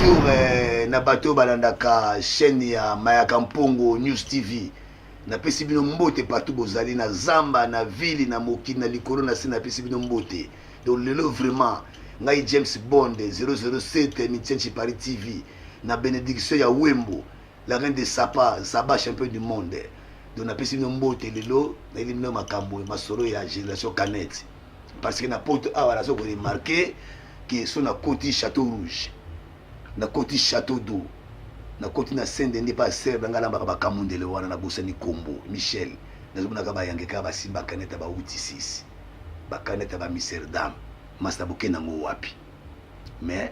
bonjour na bato balandaka chaîne ya Mayaka Mpongo News TV. Na pesi bino mbote partout bozali na zamba na ville na mokili na likolo na sina pesi bino mbote. Donc lelo vraiment ngai James Bond 007 Mitchenchi Paris TV na bénédiction ya Wembo la reine de Saba champion du monde. Donc na pesi bino mbote lelo na elimino makambo masoro ya génération Canette. Parce que na porte awala so ko remarquer que son na côté Château Rouge. Na côté Château d'eau. Na côté na Saint-Denis pas ser ngala ba kamundele wana na bosani Kombo Michel. Nazomona ka ba yangeka ba simba kaneta ba uti 6. Ba kaneta ba Amsterdam. Master Bokena ngo wapi. Mais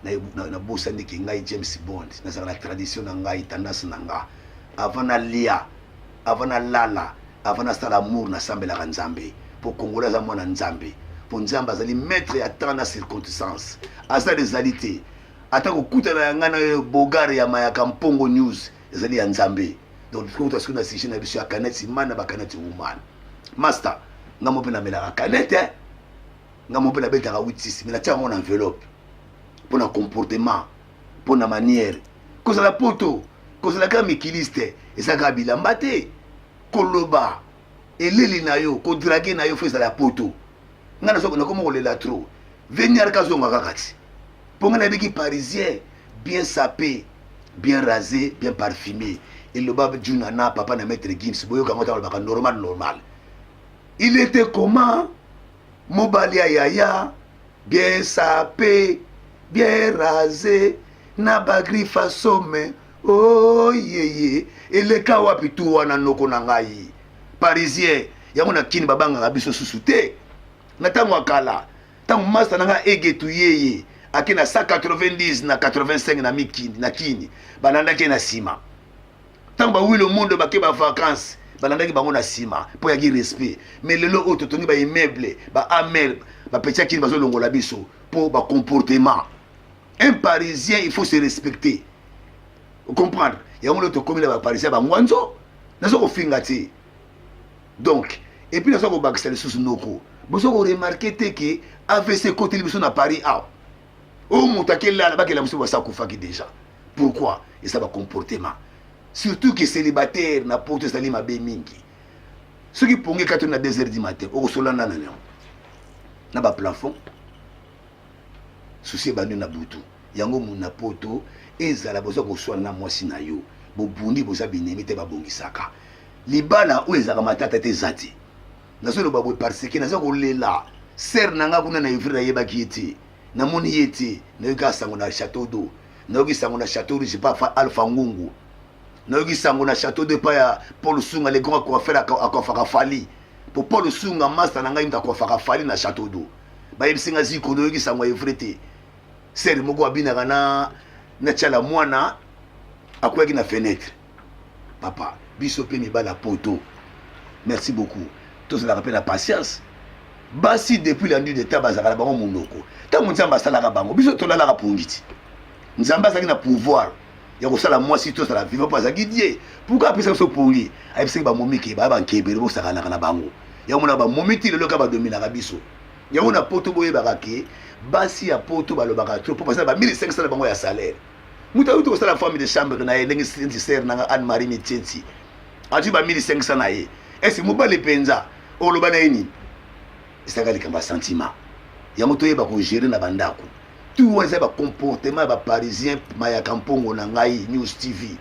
na bosani ki ngai James Bond. Na sa la tradition na ngai tendance na nga. Avant na lia, avant na lala, avant na sala amour na sambela Nzambe. Pour Congolais za mwana Nzambe. Pour Nzambe azali maître ya temps na circonstance. Asa des alités. Ata kokutana ya ngana bogare ya Mayaka Mpongo News ezali ya Nzambe. Donc kuta sikuna sisi na biso ya Canette simana ba Canette woman. Master, ngamo pe na mela Canette. Ngamo pe na beta 86 mais na tia mon enveloppe. Pour na comportement, pour na manière. Koza la poto, koza la kamikiliste, ezaka bilamba te. Koloba eleli na yo, ko draguer na yo feza la poto. Ngana soko na komo lela trop. Venir kazo ngakati. Pour un habit parisien, bien sapé, bien rasé, bien parfumé. Et le bab Junana, papa na maître Gims, boyo kamota baka normal. Il était comment? Mobalia yaya, bien sapé, bien rasé, na bagri fasome. Oh yeye, et le kawapi tu wana noko nangai. Parisien, yamona kini babanga rabiso susute. Na tango akala, tango master nanga egetu yeye. Aki na 190 na 85 na mikini na kini banandaki na sima tant ba oui le monde ba ke ba vacances banandaki bango na sima po ya ki respect mais lelo auto tongi ba immeuble ba amel ba petit kini bazo longola biso po ba comportement un parisien il faut se respecter vous comprendre ya ngolo to komila ba parisien ba ngwanzo nazo ko fingati donc et puis nazo ko bakisa le sous noko bozo ko remarquer te que AVC côté biso na Paris ah. Oh mon taquet là, là-bas, il déjà. Pourquoi? Et ça va comportement. Surtout que célibataire n'a pas de salim à Bemingi. Ceux qui pongent 4 à 2 heures du matin, au solan n'a pas plafond. Souci bandu na boutou. Yango muna poto, et ça la besoin qu'on soit na moi sinayo. Bo bundi boza binemi te ba bongisaka. Libala ou ezaka matata te zati. Nazo lo babo parce que nazo ko lela. Ser nanga kuna na ivira yeba kieti. Na moni yeti na yoka sango na Château d'eau na yoki sango na Château Rouge pas Alpha Ngungu na yoki sango na Château de pa ya Paul Sunga le grand coiffeur akofaka fali pour Paul Sunga master na ngai mtakofaka fali na Château d'eau ba yebsinga ziko na yoki sango evrete ser moko abina kana na chala mwana akweki na fenêtre papa biso pe mibala poto merci beaucoup tout cela rappelle la patience. Basi depuis la nuit de tabazaka la bango monoko. Tant Nzamba salaka bango, biso tolala ka pungiti. Nzamba saki na pouvoir. Ya ko sala moi si to sala vivre pas akidie. Pourquoi apesa so pongi? Ayebisi ba momiki ba nkebele bo saka na bango. Ya mona ba momiti le loka ba domina ka biso. Ya mona poto boye bakake, basi ya poto ba lobaka trop pour passer ba 1500 na bango ya salaire. Muta uto ko sala femme de chambre na ye ndengi ser na Anne Marie Mitchenchi. Ati ba 1500 na ye. Est-ce muba le penza? O loba na yini? C'est un sentiment. Il y a un peu de gérer na bandako. Tout le monde comportement ba parisien Mayaka Mpongo Nangai News TV.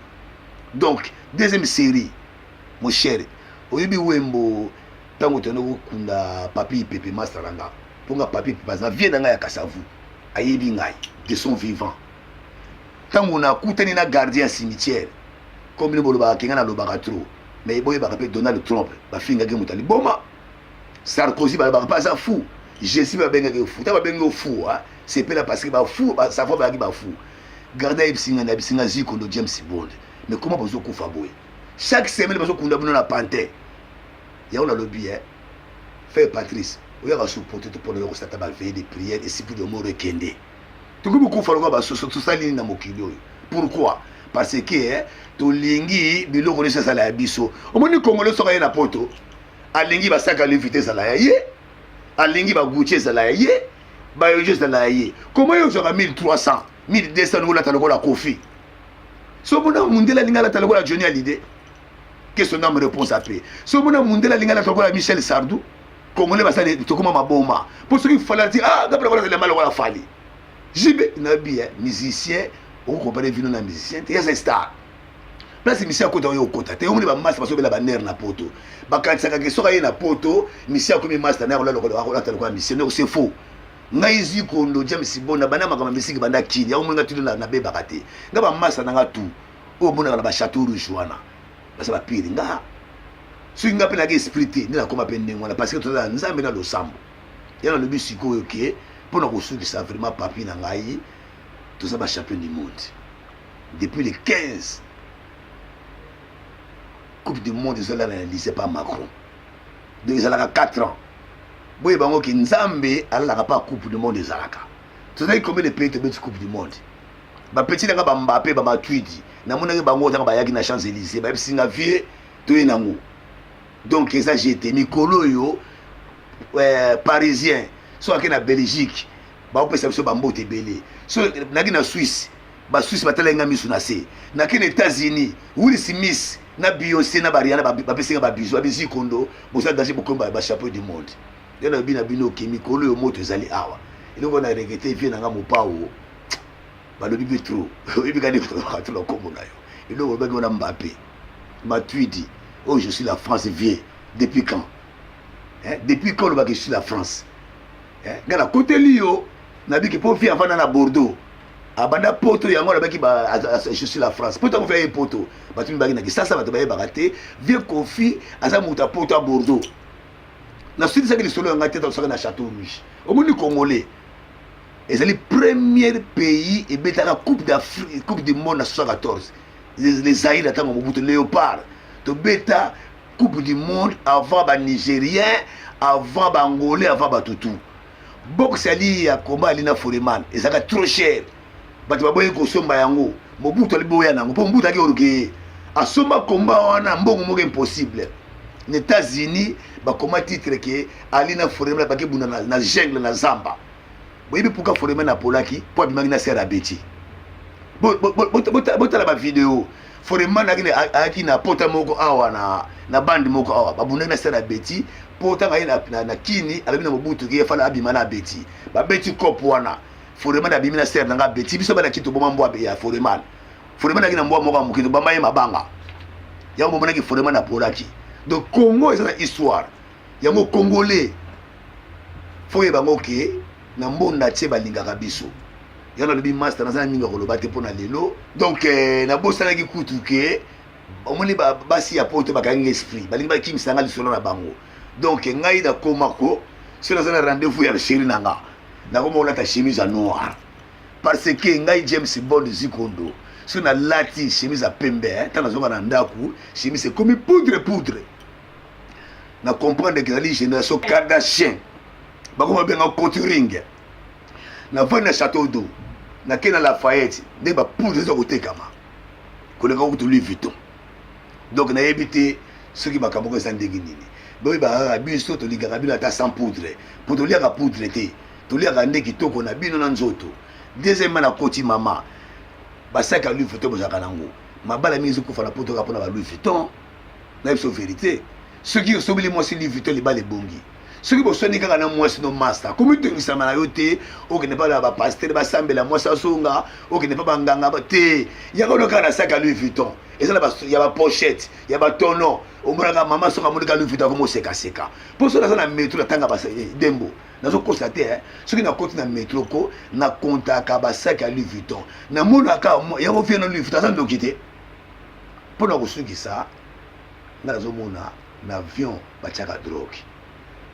Donc deuxième série, mon cher. Oyebi Wembo tango tono kunda papi Pepe Masteranga. Ponga papi Pepe na vie nanga ya Kasavu. Ayebi ngai de son vivant. Tango na kutani na gardien cimetière. Comme le boloba kinga na lobaka trop. Mais boye ba rappel Donald Trump ba finga ke mutali boma. Sarkozy ba pas ça fou. Jésus ba benga ke fou. Ta ba benga fou hein. C'est pas là parce que ba fou ça faut ba ki ba fou. Garder ibsinga na ibsinga ziko no James Bond. Mais comment bozo kufa boy? Chaque semaine bozo kunda bono na panthère. Ya on a lobby hein. Frère Patrice, on va supporter pour le constat ba veiller des prières et si plus de mots rekende. Tu peux beaucoup faire ba so ça ligne na mokili. Pourquoi? Parce que hein, to lingi bilo connaît ça la biso. Au moins Congolais sera na poto. Alingi ba saka l'invité ça la yé. Alingi ba goutier ça la yé. Ba yoje ça la yé. Comment yo sera 1300 1200 ngola talokola Kofi so mona mundela lingala talokola Johnny Hallyday question na réponse à paix so mona mundela lingala talokola Michel Sardou congolais basali tokoma maboma pour ceux qui fallait dire ah d'après voilà le mal wala fali jibe na bien musicien on compare vino na musicien te ya star place musicien ko to yo kota te omoni ba master baso bela ba ner na poto ba kantsaka ke soka ye na poto musicien ko mi master na lokola lokola talokola musicien c'est faux ngai zikondo James Bona bana makama misiki banda kili ya umunga tulina na beba kate ngaba masa nanga tu o bona na ba chateau rouge wana basa ba pili nga swinga pe na ke esprit ni na koma pe ndengo na parce que toza nzambe na losambo yana le bisiko yoke pona ko suki ça vraiment papi na ngai toza ba champion du monde depuis le 15 coupe du monde ils ont analysé par Macron donc ils ont 4 ans boye bango ki nzambe alaka pa coupe du monde ezalaka tozali combien de pays to bet coupe du monde ba petit nga ba Mbappé ba Matuidi na mona ke bango tanga ba yaki na Champs-Élysées ba bisinga vie to yenango donc ça j'étais Mikolo yo parisien so akena Belgique ba opesa biso ba mbote belé so naki na Suisse ba Suisse batalenga misu na se na kene États-Unis Will Smith na Beyoncé na Rihanna ba pesinga ba biso abisi kondo bosa danger bokomba ba champion du monde yana bina bino kimikolo yo moto ezali awa iloko na regretter vie nanga mopao balobi bitro ibika ni ko la kombo na yo iloko ba ngona Mbappé Matuidi oh je suis la France vie depuis quand depuis quand le ba que je suis la France ngana côté lio na biki po vie avant na Bordeaux abanda poto yango na baki ba je suis la France poto ko faire poto batumi baki na ki sasa bato ba bakate vie Kofi aza muta poto à Bordeaux na suite ça que les solo ngate dans ça na château rouge au monde congolais et c'est le premier pays et betaka coupe d'Afrique coupe du monde en 74 les Zaïre attend Mobutu Léopard to beta coupe du monde avant ba nigérien avant ba angolais avant ba tutu boxe ali ya combat ali na Foreman et ça ka trop cher bato baboye ko somba yango Mobutu ali boya nango po Mobutu aki oruke asomba combat wana mbongo moko impossible les États-Unis ba comment titre que alina Foreman ba ke buna na jungle na Zamba boyebi pourquoi Foreman na polaki po abimaki na sera beti botala ba vidéo Foreman aki na pota moko awa na bande moko awa babuna na sera beti pota ngai na kini alabi na Mobutu ke fala abima na beti ba beti kopo wana Foreman abimi na sera nga beti biso bana kito bomba mbwa ya Foreman aki na mbwa moko mukito bamba ye mabanga ya momona ki Foreman na polaki. Donc Congo est une histoire. Il y a un Congolais. Faut y avoir que na mbonda tse balingaka biso. Il y a le master na ninga koloba te pona lelo. Donc na bossa na ki kutu ke omoni basi ya poto bakangi esprit. Balinga kim sanga lisolo na bango. Donc ngai da komako sur na rendez-vous ya chéri nanga. Na komona ta chemise à noir. Parce que ngai James Bond Zikondo sur na lati chemise à pembe tant na na ndaku chemise comme poudre na comprendre que la génération Kardashian bakoma benga couturing na vana château d'eau na kena Lafayette ne ba poudre zo kotekama koleka ko Louis Vuitton donc na éviter ceux qui bakamoko sans nini boy ba biso to ligaka bino ata sans poudre pour to liaka poudre te to liaka ndeki toko na bino na nzoto deuxièmement na koti mama basaka Louis Vuitton bozaka nango mabala mizo kufa na poto ka pona ba Louis Vuitton na biso vérité ceux qui sont les mois Louis Vuitton les bas les bongi ceux qui sont kaka na mois no master comme tu ngisa na yote o ke ne pas ba pasteur ba sambela mois songa o ke ne pas banganga ba te ya ko loka na saka Louis Vuitton et ça ya ba pochette ya ba tono o mona maman songa monika Louis Vuitton comme seka pour ça na métro la tanga ba dembo nazo constater ceux qui na côté na métro ko na contaka ba saka Louis Vuitton na mona ka ya ko fi na Louis Vuitton ça ndokité pour na ko suki ça na zo mona na avion batiaka drogue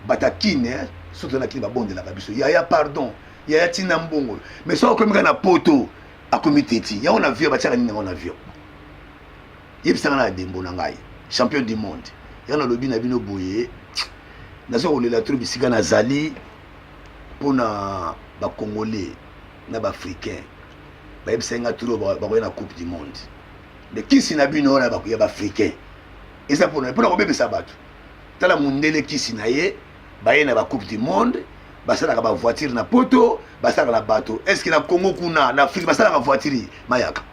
batakine surtout na kini babonde la kabiso ya pardon ya tina mbongo mais so komika na poto akomiteti ya on avion batiaka nini na avion yebisanga na dembo na ngai champion du monde ya na lobi na bino boye nazo kolela trop bisika na zali pona ba congolais na ba africain ba yebisanga trop ba ko na coupe du monde de kisi na bino na ba ko ya ba africain et ça pour ko bebisa bato tala mundele kisi na ye baye na ba coupe du monde basalaka ba voiture na poto basalaka na bateau. Est-ce que na Congo kuna na Afrique basalaka voiture mayaka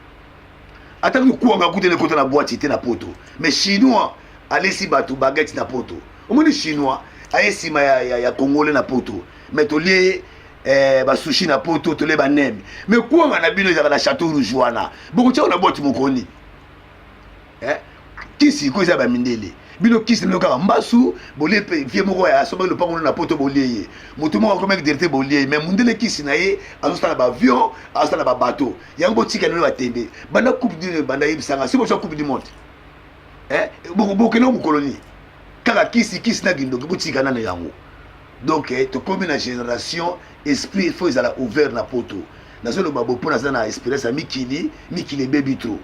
atako kuanga kutele kota na boîte te na poto. Mais chinois alesi bateau baguette na poto. Omoni chinois ayesi ya congolais na poto. Mais tolie ba sushi na poto tolie ba nem. Mais kuanga na bino ezaka na Château Rouge wana. Boko tia na boîte mokoni. Kisi ko eza ba mindele. Bino kisi no kaka mbasu bolie pe vie moko ya soba le pango na poto bolie. Mutu moko comme directeur bolie mais mundele kisi na ye azosala ba avion, azosala ba bateau. Yango tika no ba tembe. Banda coupe du banda yebisanga si bo coupe du monde. Boko no colonie. Kaka kisi na gindo botika na yango. Donc to comme na génération esprit faut ils ala ouvert na poto. Na solo babo pona na expérience mikili baby trop.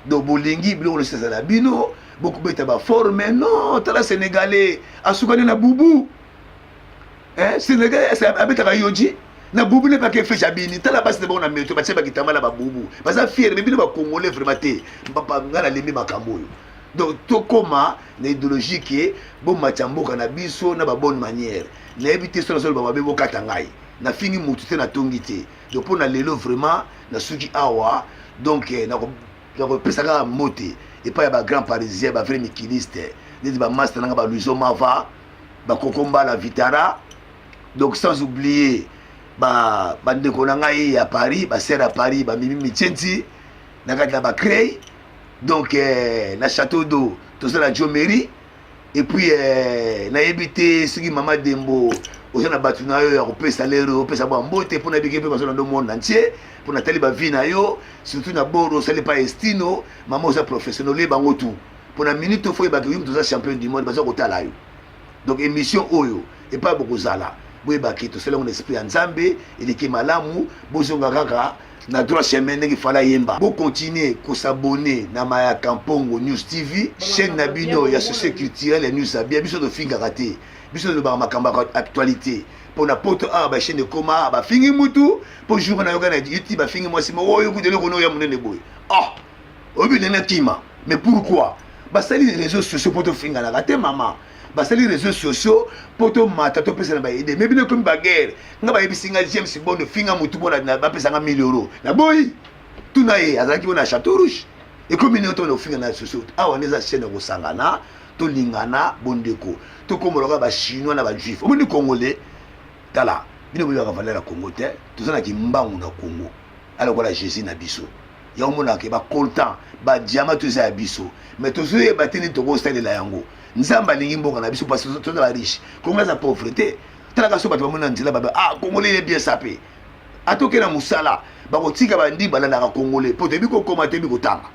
Donc bolingi bilo le sala bino beaucoup beta ba forme non tala sénégalais asukani na bubu sénégalais abeta ka yoji na bubu ne pas que fait jabini tala basi de bon na meto ba tsheba kitamba la ba bubu baza fier mais bino ba congolais vraiment te papa ngala lembi makambo yo. Donc to koma na idéologie qui bon machamboka na biso na ba bonne manière na éviter sur le ba bebo katangai na fini mutu te na tongité donc pour na lelo vraiment na suki awa donc na ko pesaka moté et pas ba grand parisien ba vrai mikiliste des ba master nga ba Luiso Mava ba Kokomba la Vitara. Donc sans oublier ba ndeko na ngai à Paris ba sœur à Paris ba Mimi Michenzi na kata ba Crey. Donc na Château d'eau tout ça la Jomerie et puis na éviter ce qui Mama Dembo aux na batuna yo ya kopesa lero opesa ba mbote pour na bike pe bazo na do monde entier pour na tali ba vie na yo surtout na boro sale pa estino mama oza professionnel le bango tout pour na minute faut ba que tout ça champion du monde bazo kotala yo. Donc émission oyo et pas beaucoup zala boye ba kito c'est mon esprit nzambe et ki malamu bozonga kaka na droit chemin ngi fala yemba bo continuer ko s'abonner na Maya Kampongo News TV chaîne na bino ya société culturelle et news bien biso de finga raté biso de ba makamba actualité pour na poto ba chaîne de koma ba fingi mutu pour jour na yoga na YouTube ba fingi mwasi mo oyo kudele kono ya munene boy obi nena tima. Mais pourquoi basali les réseaux sociaux pour te finga na raté maman basali les réseaux sociaux pour te mata to pesa na ba aider mais bino comme baguerre nga ba yebisinga James Bond finga mutu bona na ba pesa nga 1000 euros na boy tout na ye azaki bona Château Rouge et comme nous to no finga na sociaux on les a chaîne ko sangana to lingana bondeko to komoloka ba chinois na ba juif o moni congolais tala bino boyo ka valeur Congo te to sana ki mbangu na Congo alors voilà Jésus na biso ya omona ke ba content ba diamant to za biso mais to so e batini to ko style la yango nzamba lingi mboka na biso parce que to na riche Congo za pauvreté tala ka so ba to mona nzila ba congolais il est bien sapé atoke na musala ba ko tika ba ndi bala na congolais po te biko koma te biko tanga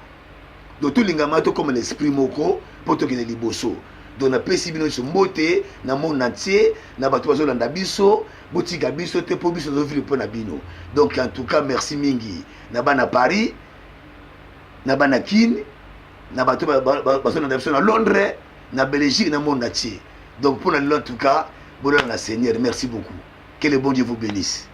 donc to lingama to comme l'esprit moko po to ke ne liboso. Donc na pesi bino mbote na monde entier na bato bazolanda biso botika biso te po biso zo vivre po na bino. Donc en tout cas merci mingi na bana Paris na bana Kin na bato bazolanda biso na Londres na Belgique na monde entier. Donc pour en tout cas bonheur na Seigneur, merci beaucoup, que le bon Dieu vous bénisse.